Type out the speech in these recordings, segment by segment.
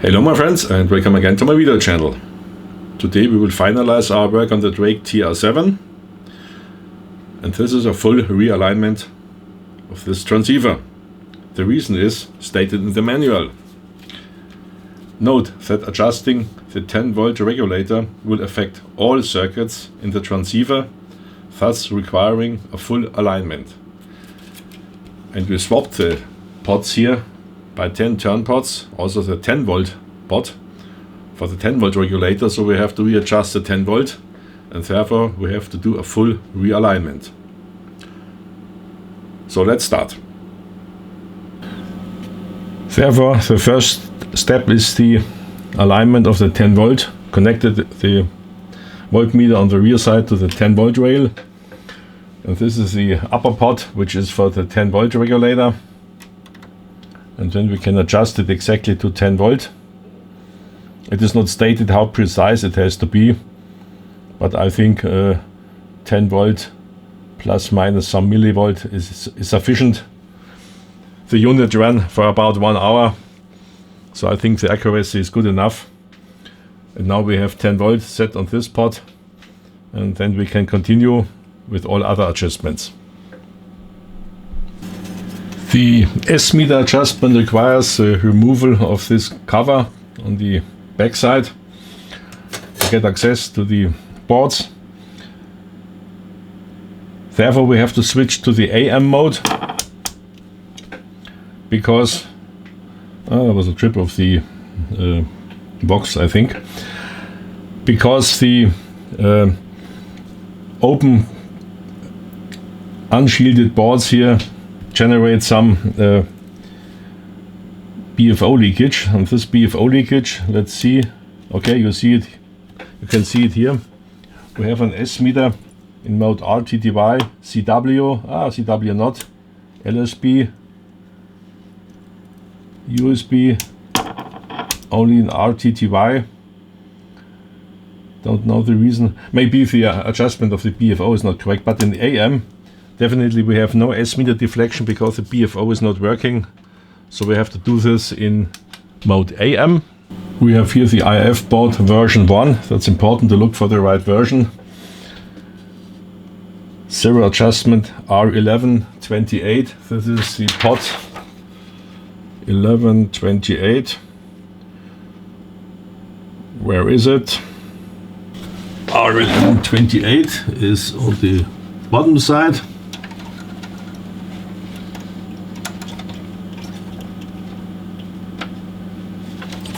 Hello my friends and welcome again to my video channel. Today we will finalize our work on the Drake TR7, and this is a full realignment of this transceiver. The reason is stated in the manual. Note that adjusting the 10 volt regulator will affect all circuits in the transceiver, thus requiring a full alignment. And we swapped the pots here by 10 turn pots, also the 10 volt pot for the 10 volt regulator, so we have to readjust the 10 volt and therefore we have to do a full realignment. So let's start. Therefore the first step is the alignment of the 10 volt. Connected the voltmeter on the rear side to the 10 volt rail, and this is the upper pot which is for the 10 volt regulator, and then we can adjust it exactly to 10 volt. It is not stated how precise it has to be, but I think 10 volt plus minus some millivolt is sufficient. The unit ran for about 1 hour, so I think the accuracy is good enough. And now we have 10 volt set on this pot, and then we can continue with all other adjustments. The S-meter adjustment requires the removal of this cover on the back side to get access to the boards. Therefore we have to switch to the AM mode, because there was a trip of the box, I think, because the open unshielded boards here generate some BFO leakage, and this BFO leakage, let's see, okay, you see it, you can see it here. We have an S meter in mode RTTY, CW, CW not, LSB, USB, only in RTTY. Don't know the reason. Maybe the adjustment of the BFO is not correct, but in the AM definitely we have no S meter deflection because the BFO is not working. So we have to do this in mode AM. We have here the IF board version 1. That's important to look for the right version. Zero adjustment R1128. This is the pot 1128. Where is it? R1128 is on the bottom side.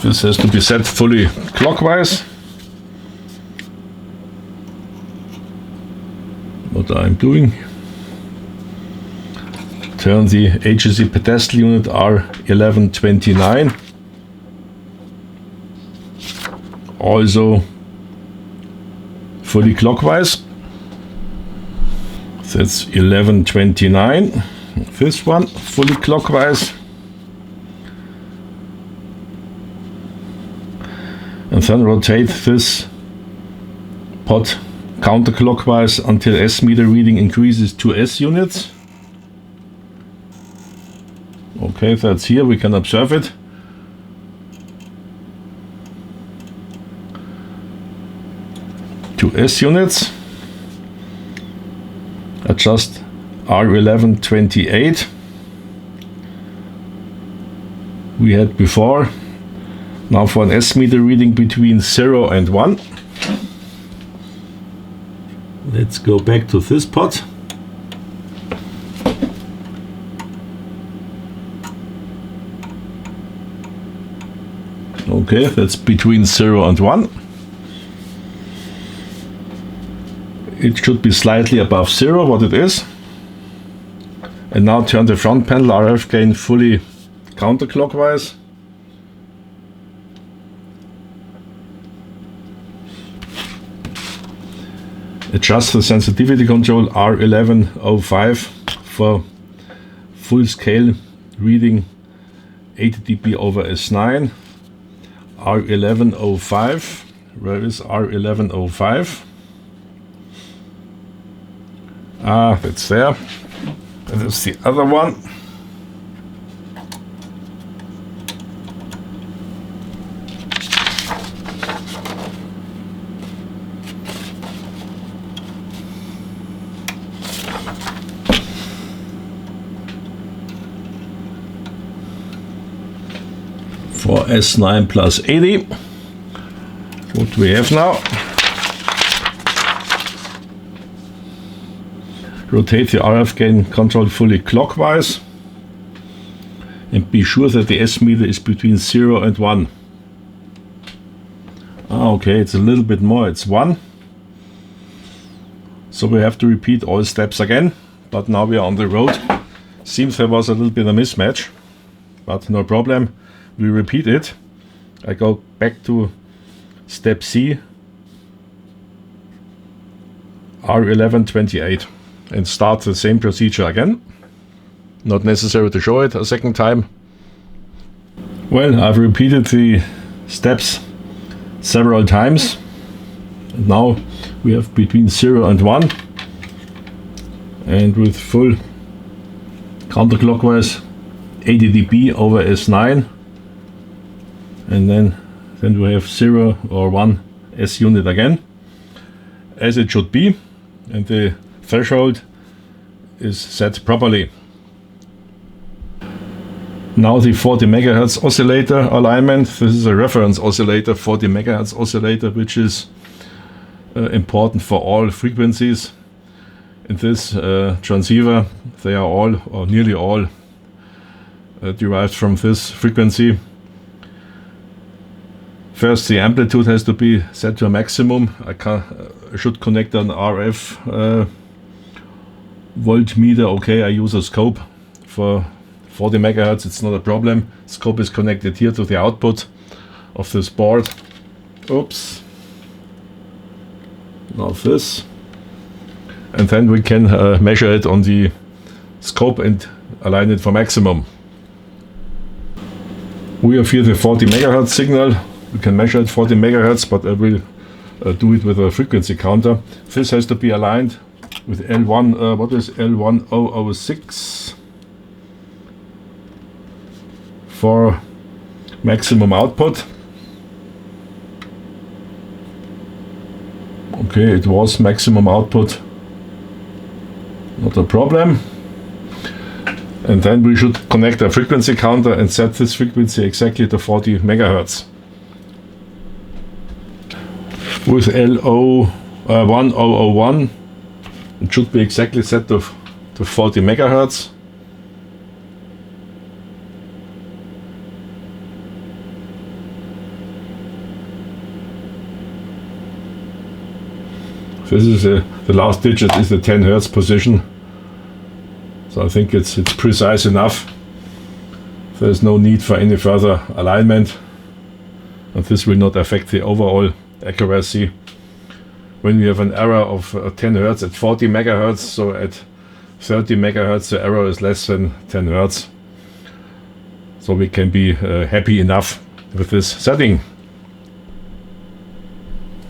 This has to be set fully clockwise. What I'm doing, turn the HEC pedestal unit R1129 also fully clockwise. That's 1129. This one fully clockwise. And then rotate this pot counterclockwise until S meter reading increases to S units. Okay, that's here, we can observe it. To S units. Adjust R1128. We had before. Now for an S meter reading between 0 and 1. Let's go back to this pot. Okay, that's between 0 and 1. It should be slightly above 0, what it is. And now turn the front panel RF gain fully counterclockwise. Adjust the sensitivity control R1105 for full scale reading 80 dB over S9. R1105, where is R1105? That's there. And that's the other one. for S9 plus 80. What we have now. Rotate the RF gain control fully clockwise and be sure that the S meter is between 0 and 1. Okay, it's a little bit more, it's 1. So we have to repeat all steps again, but now we are on the road. Seems there was a little bit of mismatch, but no problem. We repeat it. I go back to step C, R1128, and start the same procedure again. Not necessary to show it a second time. Well, I've repeated the steps several times. Now we have between 0 and 1, and with full counterclockwise 80 dB over S9, and then we have 0 or 1 S unit again, as it should be, and the threshold is set properly. Now the 40 MHz oscillator alignment. This is a reference oscillator, 40 MHz oscillator, which is important for all frequencies. In this transceiver, they are all, or nearly all, derived from this frequency. First, the amplitude has to be set to a maximum. I should connect an RF voltmeter. Okay, I use a scope for 40 MHz, it's not a problem. Scope is connected here to the output of this board. Oops. Now this. And then we can measure it on the scope and align it for maximum. We have here the 40 MHz signal. We can measure it 40 MHz, but I will do it with a frequency counter. This has to be aligned with L1, what is L1006 for maximum output. Okay, it was maximum output, not a problem. And then we should connect a frequency counter and set this frequency exactly to 40 MHz. With L1001, it should be exactly set to 40 MHz. This is the last digit is the 10 Hz position. So I think it's precise enough. There's no need for any further alignment, and this will not affect the overall accuracy. When we have an error of 10 Hz at 40 MHz, so at 30 MHz the error is less than 10 Hz. So we can be happy enough with this setting.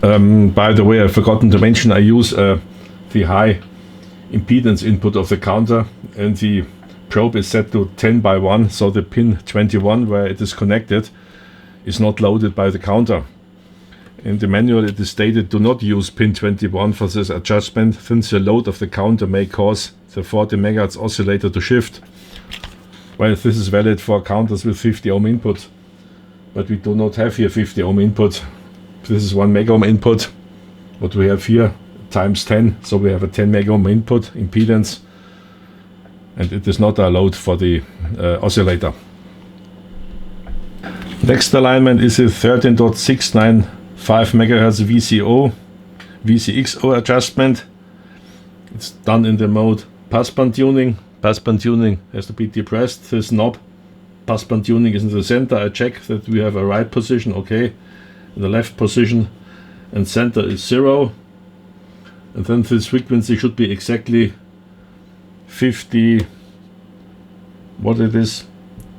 By the way, I've forgotten to mention, I use the high impedance input of the counter, and the probe is set to 10 by 1, so the pin 21 where it is connected is not loaded by the counter. In the manual it is stated, do not use pin 21 for this adjustment, since the load of the counter may cause the 40 MHz oscillator to shift. Well, this is valid for counters with 50 ohm input, but we do not have here 50 ohm input. This is 1 mega ohm input. What we have here times 10, so we have a 10 mega ohm input impedance, and it is not a load for the oscillator. Next alignment is a 13.695 MHz VCXO adjustment. It's done in the mode passband tuning. Passband tuning has to be depressed. This knob, passband tuning, is in the center. I check that we have a right position, okay. The left position and center is 0, and then this frequency should be exactly 50, what it is,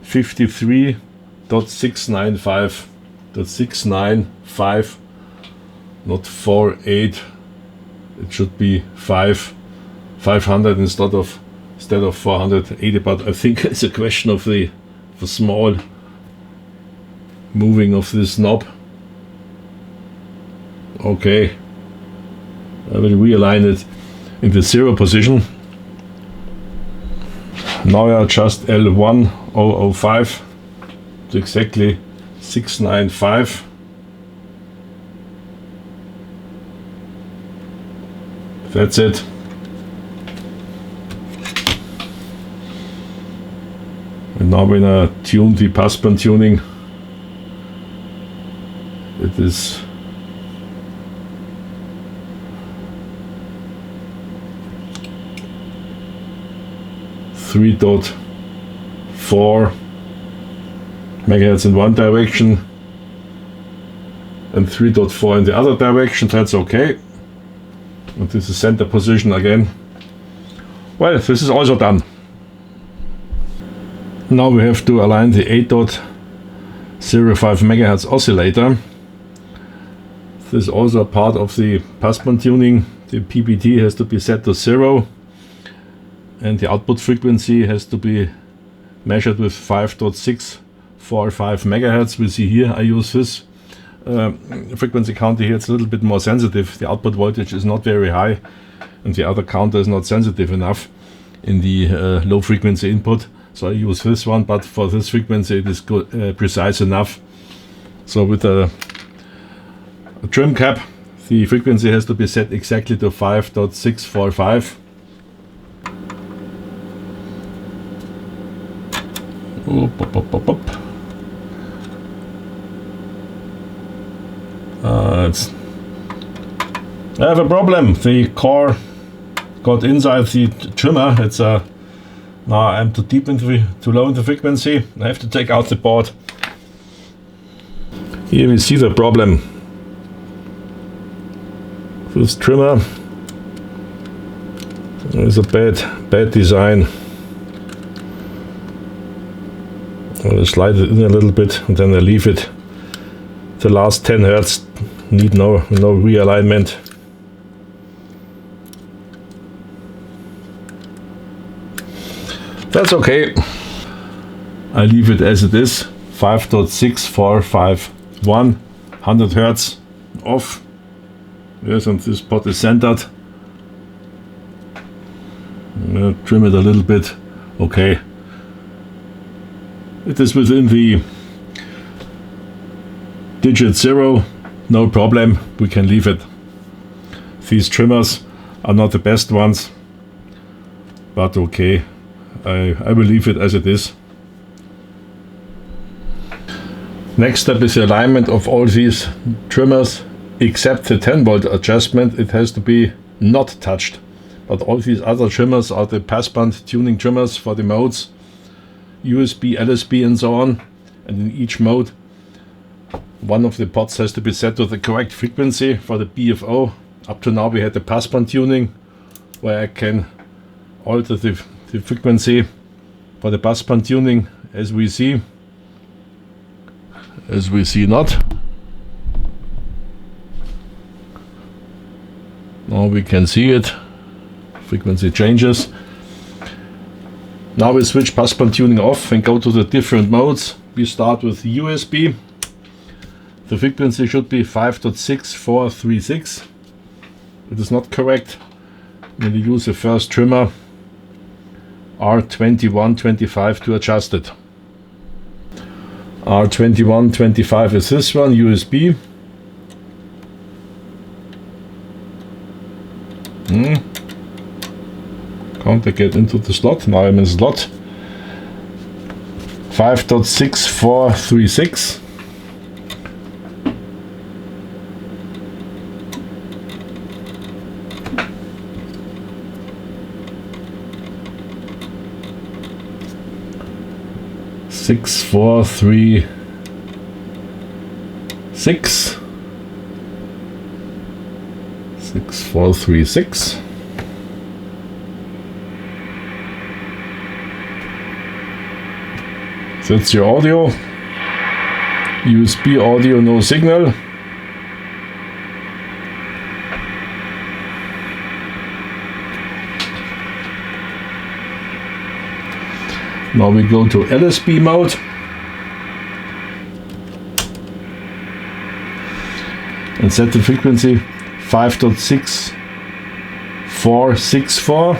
53.695, not 48. It should be 500 instead of 480, but I think it's a question of the small moving of this knob. Okay, I will realign it in the 0 position. Now I adjust L1005 to exactly 695. That's it. And now when I tune the passband tuning, it is .4 megahertz in one direction and 3.4 in the other direction. That's okay. And this is center position again. Well, this is also done. Now we have to align the 8.05 megahertz oscillator. This is also a part of the passband tuning. The PBT has to be set to 0 and the output frequency has to be measured with 5.645 megahertz. We see here I use this frequency counter here. It's a little bit more sensitive. The output voltage is not very high and the other counter is not sensitive enough in the low frequency input. So I use this one, but for this frequency it is good, precise enough. So with a trim cap, the frequency has to be set exactly to 5.645. I have a problem. The core got inside the trimmer. It's a now I'm too deep into too low in the frequency. I have to take out the board. Here we see the problem. This trimmer is a bad design. I'll slide it in a little bit and then I leave it. The last 10 Hertz need no realignment. That's okay. I leave it as it is. 5.6451, 100 Hertz off. Yes, and this pot is centered. Trim it a little bit. Okay. It is within the digit 0, no problem, we can leave it. These trimmers are not the best ones, but okay, I will leave it as it is. Next step is the alignment of all these trimmers, except the 10 volt adjustment. It has to be not touched, but all these other trimmers are the passband tuning trimmers for the modes. USB, LSB and so on, and in each mode one of the pots has to be set to the correct frequency for the BFO. Up to now we had the passband tuning where I can alter the frequency for the passband tuning as we see not. Now we can see it, frequency changes. Now we switch passband tuning off and go to the different modes. We start with USB. The frequency should be 5.6436. It is not correct when you use the first trimmer R2125 to adjust it. R2125 is this one, USB. Can't I get into the slot? Now I'm in slot. 5.6436. Six, 4, 3, 6. 6, 4, 3, 6. That's your audio. USB audio, no signal. Now we go to LSB mode. And set the frequency 5.6464.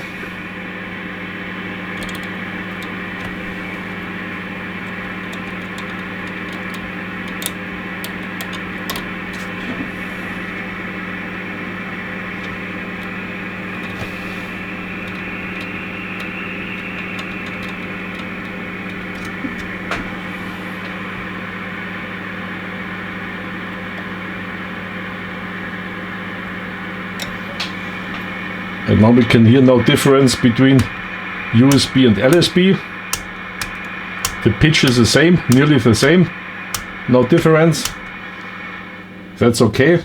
And now we can hear no difference between USB and LSB. The pitch is the same, nearly the same, no difference. That's okay.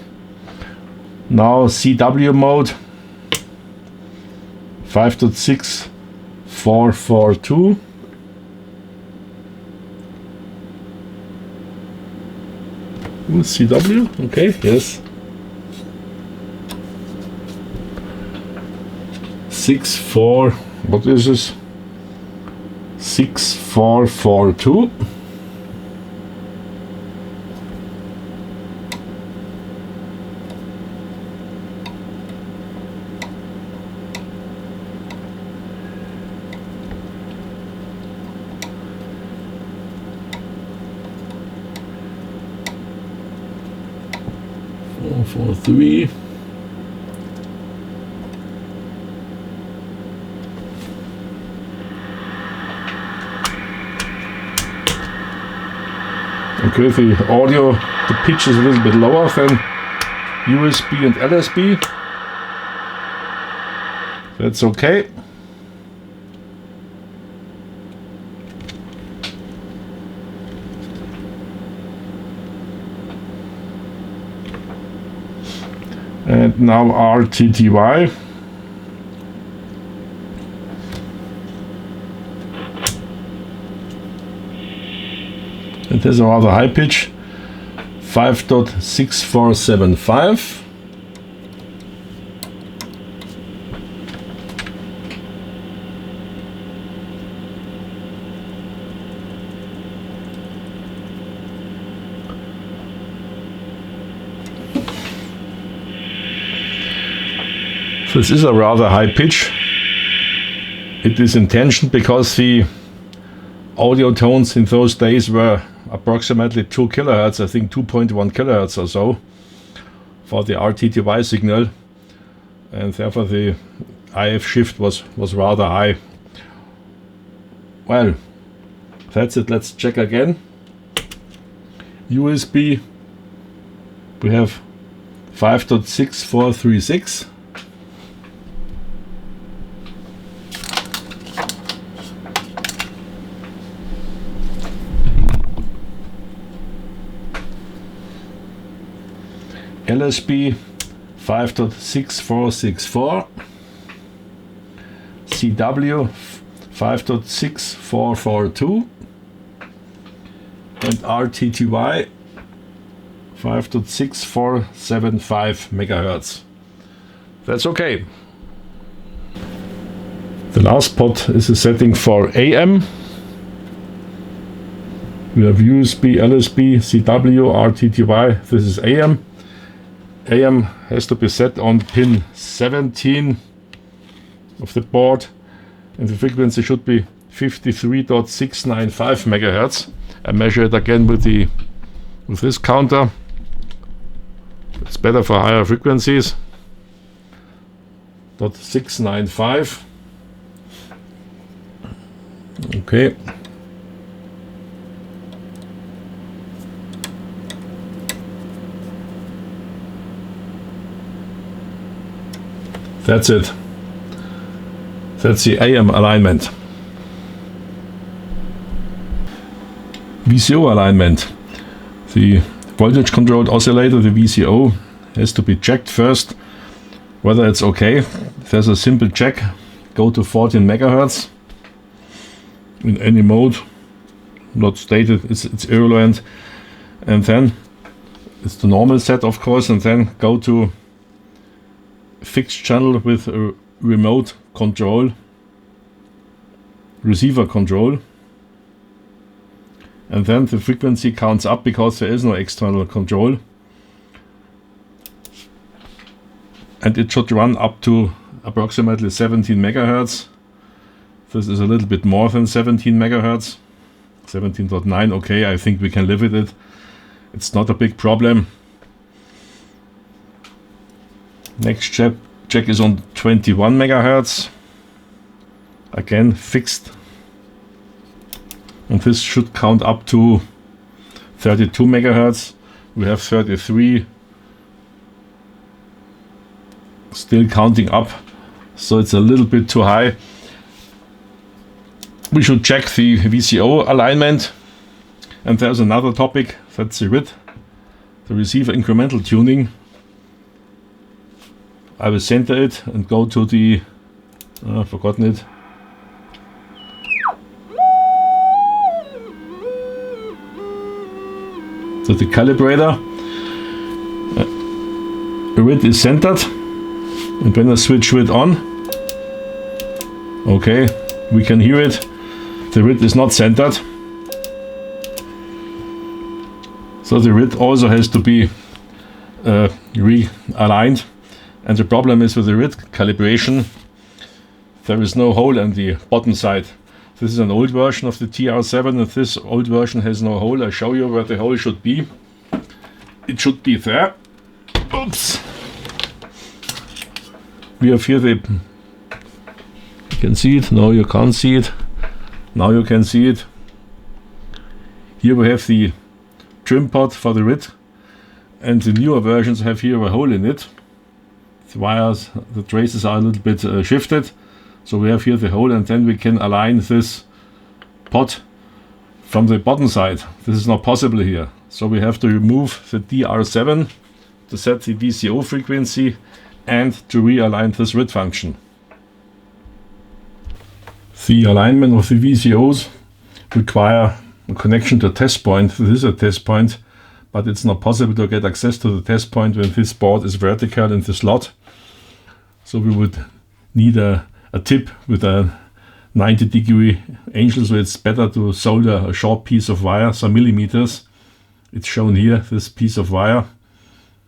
Now CW mode 5.6442. CW, okay, yes. 64, what is this? 6442. For 3. Okay, the audio, the pitch is a little bit lower than USB and LSB. That's okay. And now RTTY. It has a rather high pitch, 5.6475. This is a rather high pitch. It is intention because the audio tones in those days were approximately 2 kilohertz, I think 2.1 kilohertz or so for the RTTY signal, and therefore the IF shift was rather high. Well, that's it. Let's check again. USB, we have 5.6436. LSB 5.6464, CW 5.6442, and RTTY 5.6475 megahertz. That's okay. The last pot is a setting for AM. We have USB, LSB, CW, RTTY. This is AM. AM has to be set on pin 17 of the board, and the frequency should be 53.695 megahertz. I measure it again with this counter. It's better for higher frequencies. .695. Okay. That's it. That's the AM alignment. VCO alignment. The voltage controlled oscillator, the VCO, has to be checked first whether it's okay. There's a simple check. Go to 14 megahertz in any mode, not stated, it's irrelevant, and then it's the normal set, of course, and then go to fixed channel with a remote control, receiver control, and then the frequency counts up because there is no external control, and it should run up to approximately 17 megahertz. This is a little bit more than 17 megahertz, 17.9. okay, I think we can live with it. It's not a big problem. Next check is on 21 megahertz, again fixed, and this should count up to 32 megahertz. We have 33, still counting up, so it's a little bit too high. We should check the VCO alignment. And there's another topic, that's the RIT, the receiver incremental tuning. I will center it and go to the, forgotten it. To the calibrator. RIT is centered, and when I switch RIT on, okay, we can hear it. The RIT is not centered. So the RIT also has to be realigned. And the problem is with the RIT calibration, there is no hole on the bottom side. This is an old version of the TR7, and this old version has no hole. I show you where the hole should be. It should be there. Oops. We have here the, you can see it, no you can't see it. Now you can see it. Here we have the trim pot for the RIT, and the newer versions have here a hole in it. The wires, the traces are a little bit shifted, so we have here the hole, and then we can align this pot from the bottom side. This is not possible here, so we have to remove the TR7 to set the VCO frequency and to realign this RIT function. The alignment of the VCOs require a connection to a test point. This is a test point, but it's not possible to get access to the test point when this board is vertical in the slot. So we would need a tip with a 90-degree angle, so it's better to solder a short piece of wire, some millimeters. It's shown here, this piece of wire.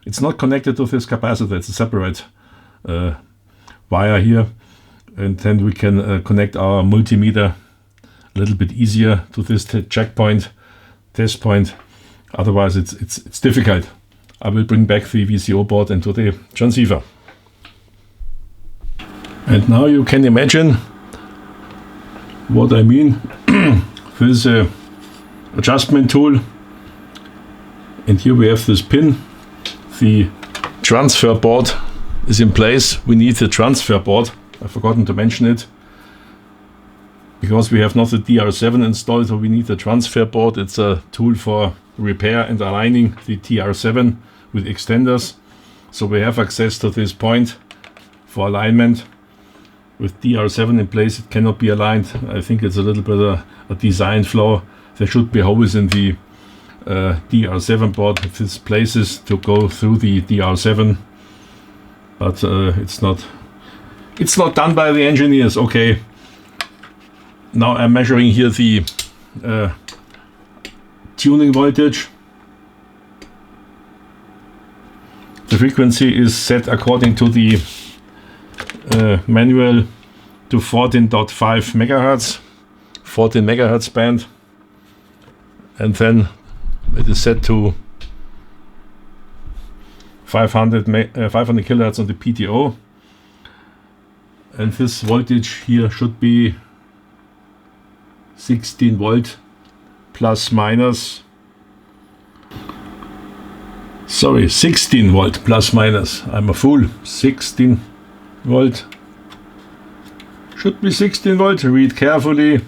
It's not connected to this capacitor, it's a separate wire here. And then we can connect our multimeter a little bit easier to this checkpoint, test point. Otherwise it's difficult. I will bring back the VCO board into the transceiver. And now you can imagine what I mean. This adjustment tool, and here we have this pin. The transfer board is in place. We need the transfer board. I've forgotten to mention it. Because we have not the TR7 installed, so we need the transfer board. It's a tool for repair and aligning the TR7 with extenders. So we have access to this point for alignment. With TR7 in place, it cannot be aligned. I think it's a little bit a design flaw. There should be holes in the TR7 board. This places to go through the TR7, but it's not done by the engineers. Okay. Now I'm measuring here the tuning voltage. The frequency is set according to the manual to 14.5 megahertz, 14 megahertz band, and then it is set to 500 kilohertz on the PTO, and this voltage here should be 16 volt plus minus, sorry, 16 volt plus minus. I'm a fool. 16 volt. Should be 16 volt. Read carefully.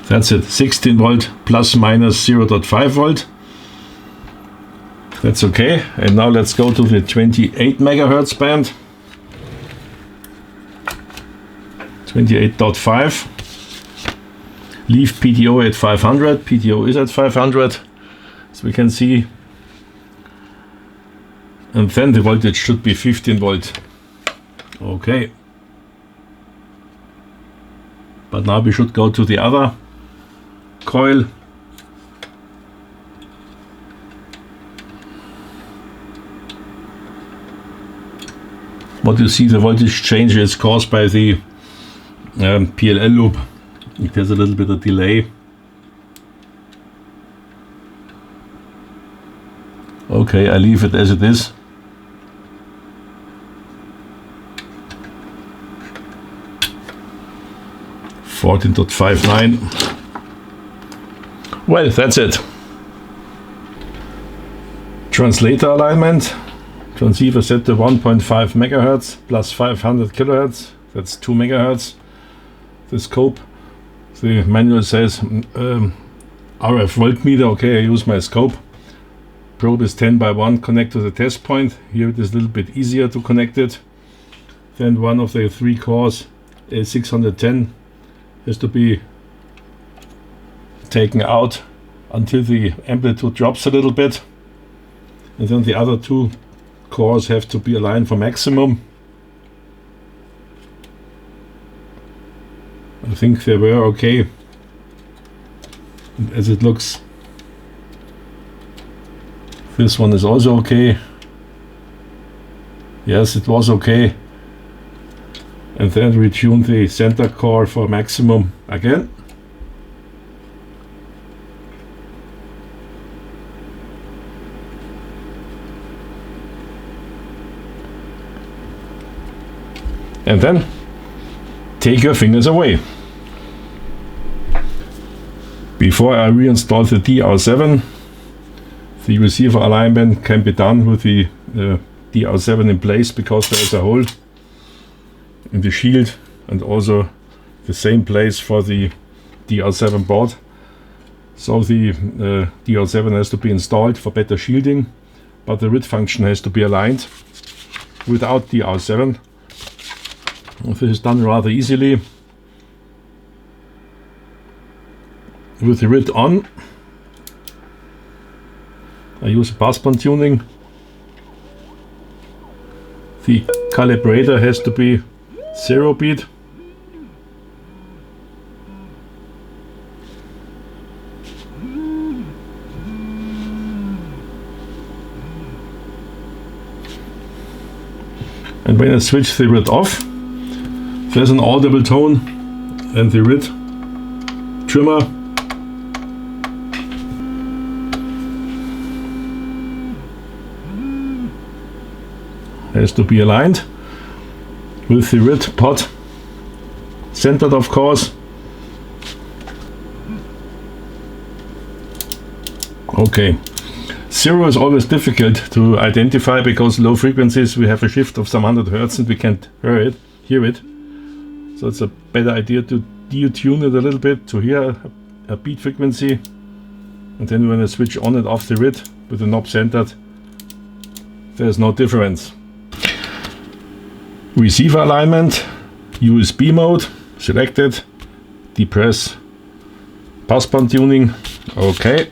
That's it. 16 volt plus minus 0.5 volt. That's okay. And now let's go to the 28 megahertz band. 28.5. Leave PTO at 500. PTO is at 500, as we can see. And then the voltage should be 15 volt. Okay. But now we should go to the other coil. What you see, the voltage change is caused by the PLL loop. There's a little bit of delay. Okay, I leave it as it is. $14.59. Well, that's it. Translator alignment. Transceiver set to 1.5 MHz plus 500 kHz. That's 2 MHz. The scope. The manual says RF voltmeter. Okay, I use my scope. Probe is 10 by 1. Connect to the test point. Here it is a little bit easier to connect it. Then one of the 3 cores, A610, has to be taken out until the amplitude drops a little bit. And then the other 2 cores have to be aligned for maximum. I think they were okay. And as it looks, this one is also okay. Yes, it was okay. And then retune the center core for maximum again. And then take your fingers away. Before I reinstall the TR7, the receiver alignment can be done with the TR7 in place, because there is a hole in the shield, and also the same place for the TR7 board. So the TR7 has to be installed for better shielding, but the RID function has to be aligned without TR7. This is done rather easily. With the RID on, I use a passband tuning. The calibrator has to be 0 beat. And when I switch the RID off, there's an audible tone, and the RID trimmer has to be aligned with the RID pot, centered of course. Okay, 0 is always difficult to identify, because low frequencies we have a shift of some 100 Hertz and we can't hear it. So it's a better idea to detune it a little bit to hear a beat frequency, and then when I switch on and off the RID with the knob centered, there's no difference. Receiver alignment, USB mode, selected, depress, passband tuning, okay.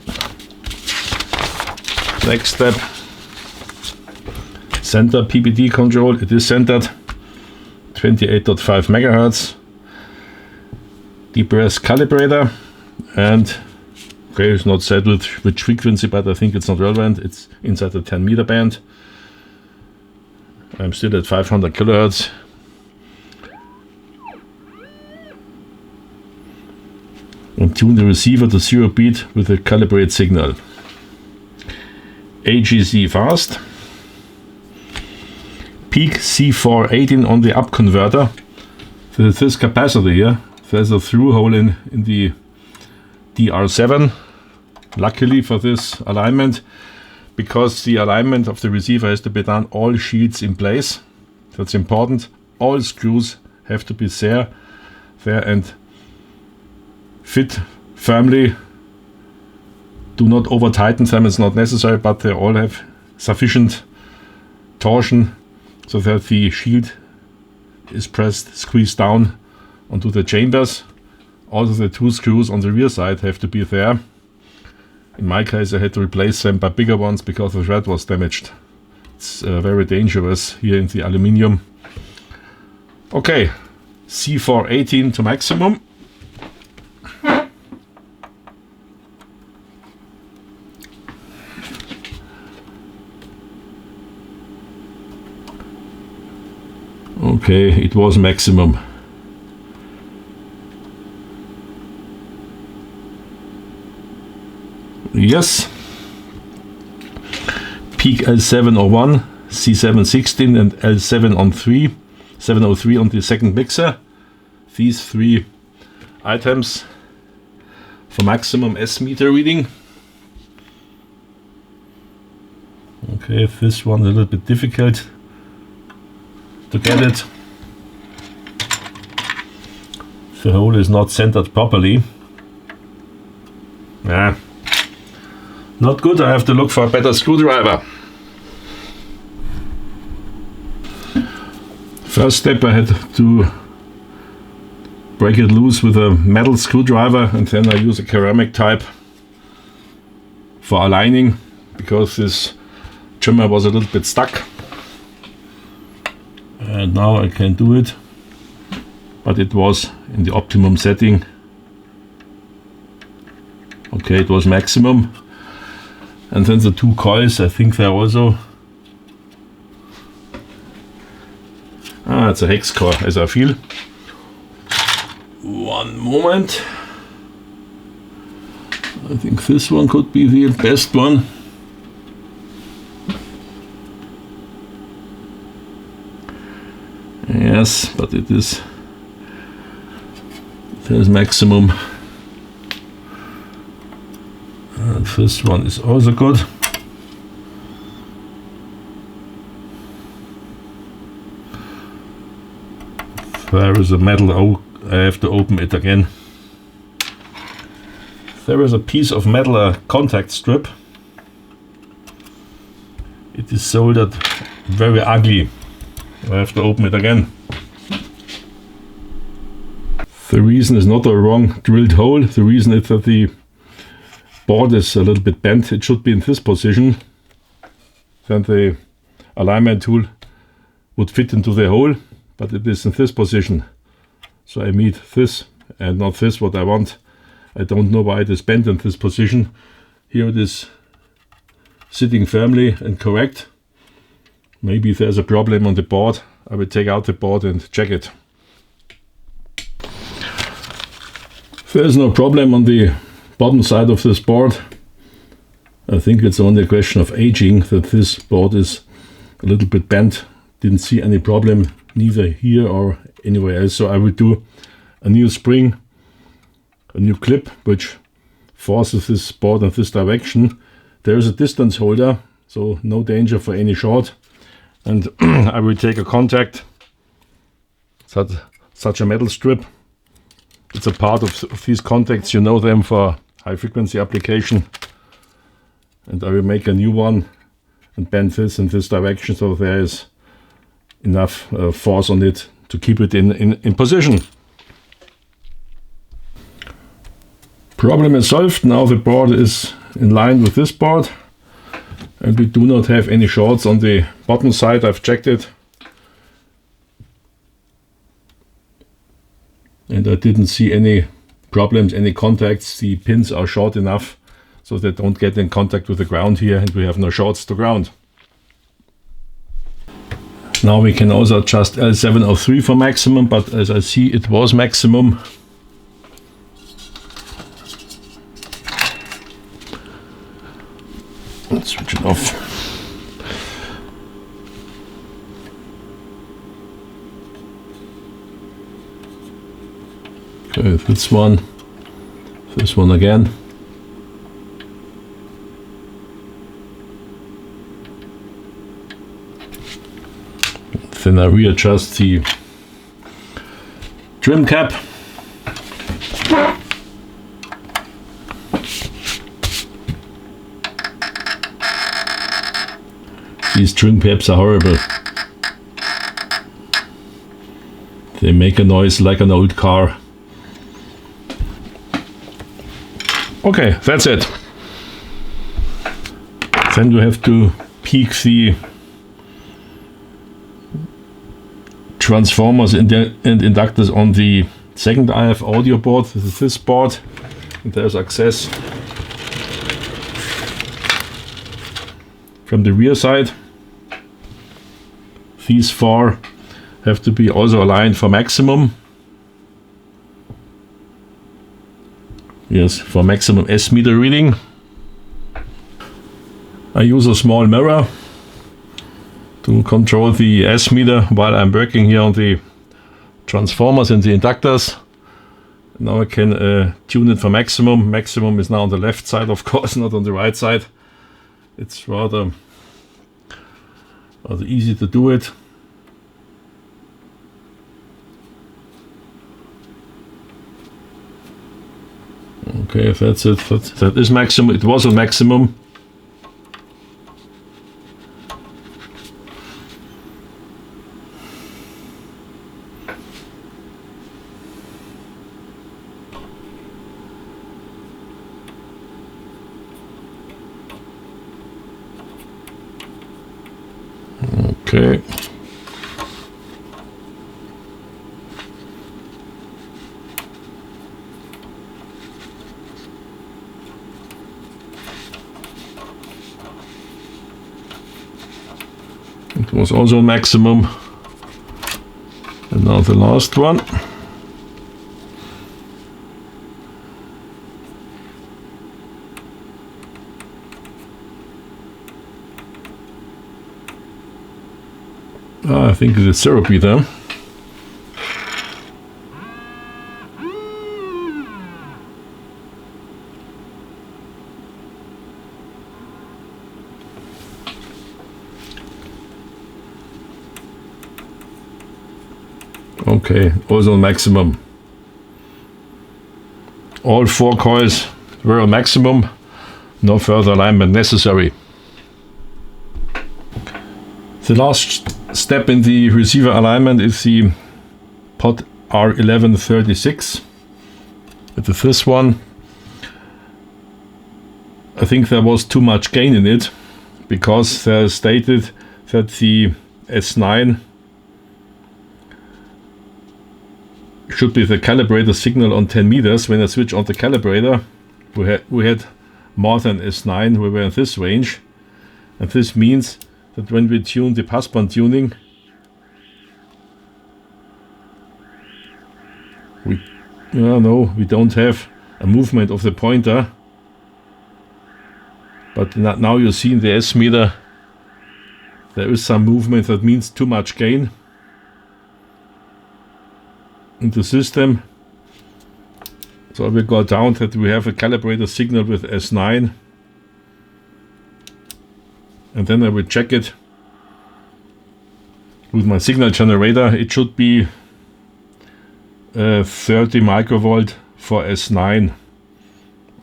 Next step, center PPD control, it is centered, 28.5 MHz, depress calibrator, and okay, it's not set with which frequency, but I think it's not relevant, it's inside the 10 meter band. I'm still at 500 kHz. And tune the receiver to 0 beat with a calibrate signal. AGC fast. Peak C418 on the up converter. There's this capacitor here. There's a through hole in the TR7. Luckily for this alignment, because the alignment of the receiver has to be done all shields in place. That's important. All screws have to be there and fit firmly. Do not over tighten them, it's not necessary, but they all have sufficient torsion so that the shield is pressed, squeezed down onto the chambers. Also the 2 screws on the rear side have to be there. In my case I had to replace them by bigger ones because the thread was damaged. It's very dangerous here in the aluminium. Okay, C418 to maximum. Okay, it was maximum. Yes. Peak L701, C716 and L703, 703 on the second mixer. These 3 items for maximum S meter reading. Okay, this one's a little bit difficult to get it. The hole is not centered properly. Yeah, not good. I have to look for a better screwdriver. First step, I had to break it loose with a metal screwdriver, and then I use a ceramic type for aligning, because this trimmer was a little bit stuck. And now I can do it, but it was in the optimum setting. Okay, it was maximum. And then the two coils, I think they're also... it's a hex core, as I feel. One moment. I think this one could be the best one. Yes, but it is... there's maximum. And this one is also good. There is a metal, I have to open it again. There is a piece of metal, a contact strip. It is soldered very ugly. I have to open it again. The reason is not a wrong drilled hole. The reason is that the board is a little bit bent. It should be in this position. Then the alignment tool would fit into the hole, but it is in this position. So I meet this and not this, what I want. I don't know why it is bent in this position. Here it is sitting firmly and correct. Maybe there's a problem on the board. I will take out the board and check it. There's no problem on the bottom side of this board. I think it's only a question of aging that this board is a little bit bent. Didn't see any problem neither here or anywhere else. So I will do a new spring, a new clip, which forces this board in this direction. There is a distance holder, so no danger for any short. And I will take a contact, such a metal strip. It's a part of these contacts, you know them for high frequency application. And I will make a new one and bend this in this direction, so there is enough force on it to keep it in position. Problem is solved. Now the board is in line with this board, and we do not have any shorts on the bottom side. I've checked it, and I didn't see any problems, any contacts. The pins are short enough so they don't get in contact with the ground here, and we have no shorts to ground. Now we can also adjust L703 for maximum, but as I see, it was maximum. Let's switch it off. Okay, this one again. Then I readjust the trim cap. These trim caps are horrible. They make a noise like an old car. Okay, that's it. Then you have to peak the transformers and inductors on the second IF audio board. This is this board, and there's access from the rear side. These four have to be also aligned for maximum. Yes, for maximum S meter reading. I use a small mirror to control the S meter while I'm working here on the transformers and the inductors. Now I can tune it for maximum. Maximum is now on the left side, of course, not on the right side. It's rather easy to do it. Okay, if that's it, that is maximum. It was on maximum. Okay. It was also maximum. And now the last one. I think it's syrupy there. Okay, also maximum. All 4 coils were on maximum. No further alignment necessary. The last step in the receiver alignment is the pot R1136. It is this one. I think there was too much gain in it because they stated that the S9 should be the calibrator signal on 10 meters. When I switch on the calibrator, we had more than S9, we were in this range, and this means that when we tune the passband tuning, we don't have a movement of the pointer, but now you see in the S meter there is some movement. That means too much gain in the system. So I will go down that we have a calibrator signal with S9, and then I will check it with my signal generator. It should be 30 microvolt for S9.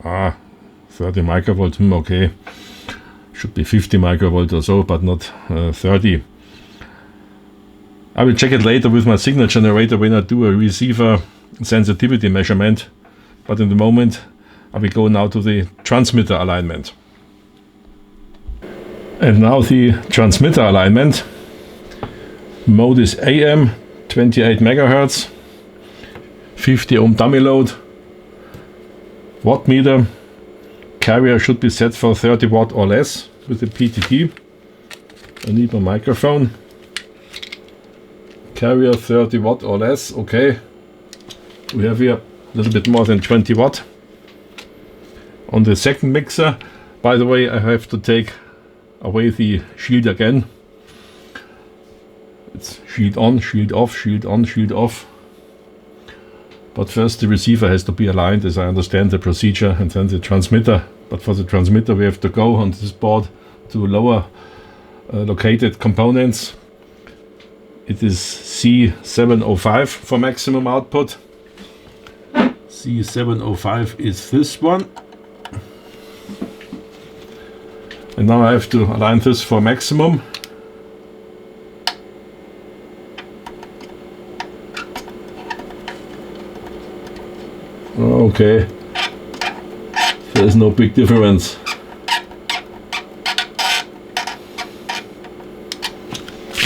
30 microvolt, okay. Should be 50 microvolt or so, but not 30. I will check it later with my signal generator when I do a receiver sensitivity measurement. But in the moment, I will go now to the transmitter alignment. And now the transmitter alignment. Mode is AM, 28 megahertz, 50 ohm dummy load, watt meter. Carrier should be set for 30 watt or less with the PTT. I need my microphone. Carrier 30 watt or less, okay. We have here a little bit more than 20 watt. On the second mixer, by the way, I have to take away the shield again. It's shield on, shield off, shield on, shield off. But first the receiver has to be aligned, as I understand the procedure, and then the transmitter. But for the transmitter we have to go on this board to lower located components. It is C705 for maximum output. C705 is this one. And now I have to align this for maximum. Okay, there's no big difference.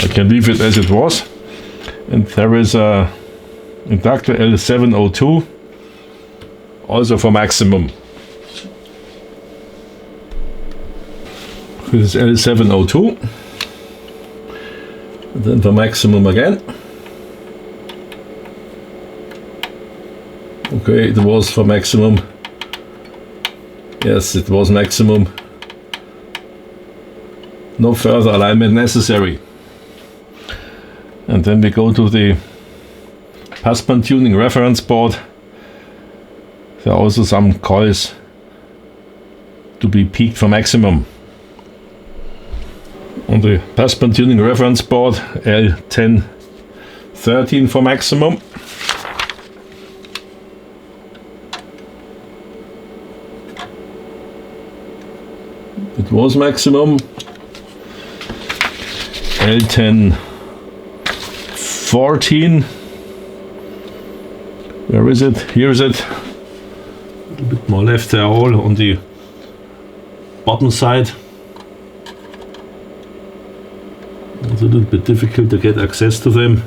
I can leave it as it was. And there is a inductor L702, also for maximum. This is L702. And then for maximum again. Okay, it was for maximum. Yes, it was maximum. No further alignment necessary. And then we go to the passband tuning reference board. there are also some coils to be peaked for maximum. On the passband tuning reference board, L1013 for maximum. It was maximum. L1014. Where is it? Here is it. A little bit more left there, all on the bottom side. It's a little bit difficult to get access to them.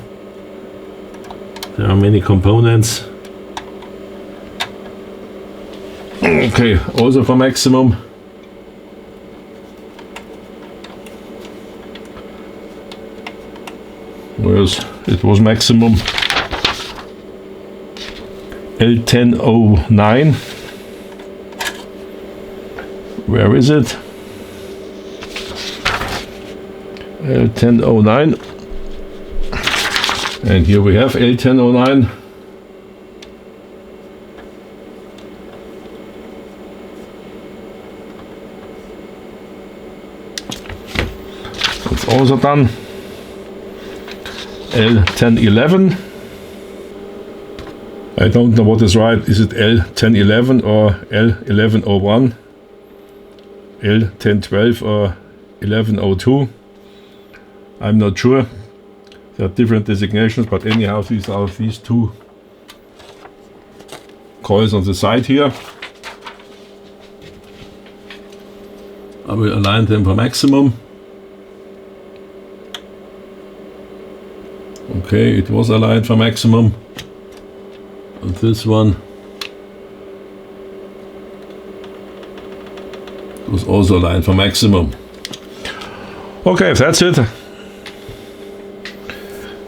There are many components. Okay, also for maximum. Whereas it was maximum. L1009. Where is it? L1009. And here we have L1009. It's also done. L1011. I don't know what is right. Is it L1011 or L1101? L1012 or 1102? I'm not sure. There are different designations, but anyhow, these are these two coils on the side here. I will align them for maximum. Okay, it was aligned for maximum. And this one was also aligned for maximum. Okay, that's it.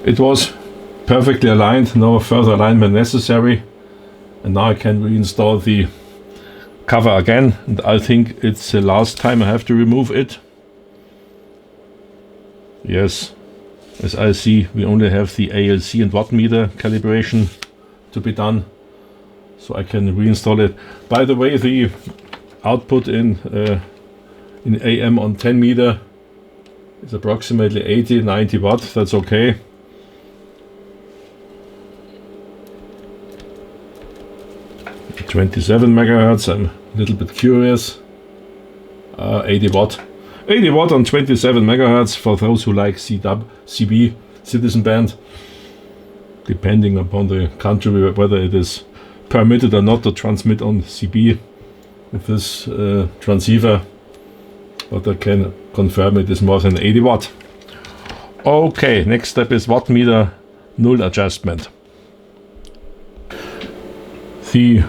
It was perfectly aligned, no further alignment necessary. And now I can reinstall the cover again. And I think it's the last time I have to remove it. Yes, as I see, we only have the ALC and wattmeter calibration to be done. So I can reinstall it. By the way, the output in AM on 10 meter is approximately 80-90 watt. That's okay. At 27 megahertz, I'm a little bit curious. 80 watt. 80 watt on 27 megahertz for those who like CB, citizen band. Depending upon the country, whether it is permitted or not to transmit on CB with this transceiver. But I can confirm it is more than 80 watt. Okay, next step is wattmeter null adjustment. The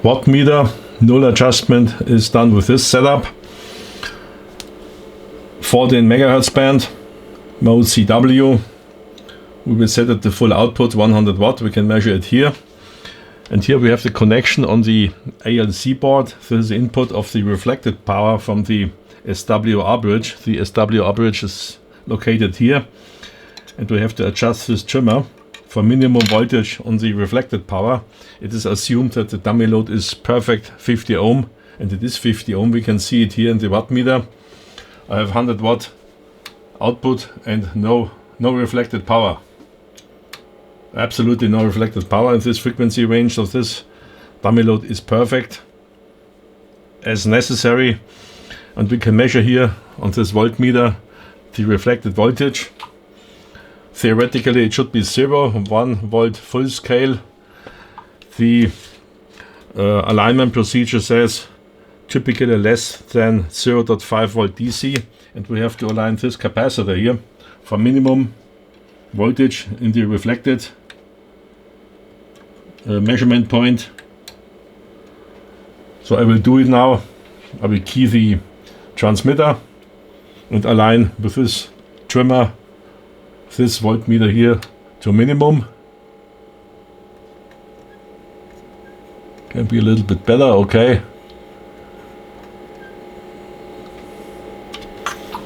wattmeter null adjustment is done with this setup. 14 megahertz band, mode CW. We will set it the full output 100 watt. We can measure it here. And here we have the connection on the ALC board. This is the input of the reflected power from the SWR bridge. The SWR bridge is located here. And we have to adjust this trimmer for minimum voltage on the reflected power. It is assumed that the dummy load is perfect 50 ohm. And it is 50 ohm. We can see it here in the wattmeter. I have 100 watt output and no reflected power. Absolutely no reflected power in this frequency range. So this dummy load is perfect as necessary. And we can measure here on this voltmeter the reflected voltage. Theoretically it should be 0, 1 volt full scale. The alignment procedure says typically less than 0.5 volt DC, and we have to align this capacitor here for minimum voltage in the reflected measurement point. So I will do it now. I will key the transmitter and align with this trimmer this voltmeter here to minimum. Can be a little bit better, okay.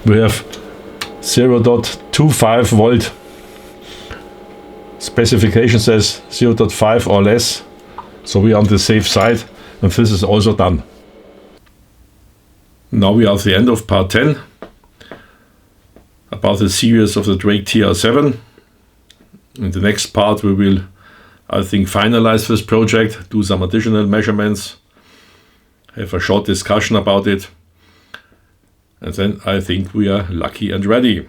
We have 0.25 volt. Specification says 0.5 or less. So we are on the safe side, and this is also done. Now we are at the end of part 10 about the series of the Drake TR7. In the next part we will, I think, finalize this project, do some additional measurements, have a short discussion about it, and then I think we are lucky and ready.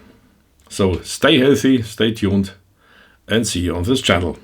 So stay healthy, stay tuned, and see you on this channel.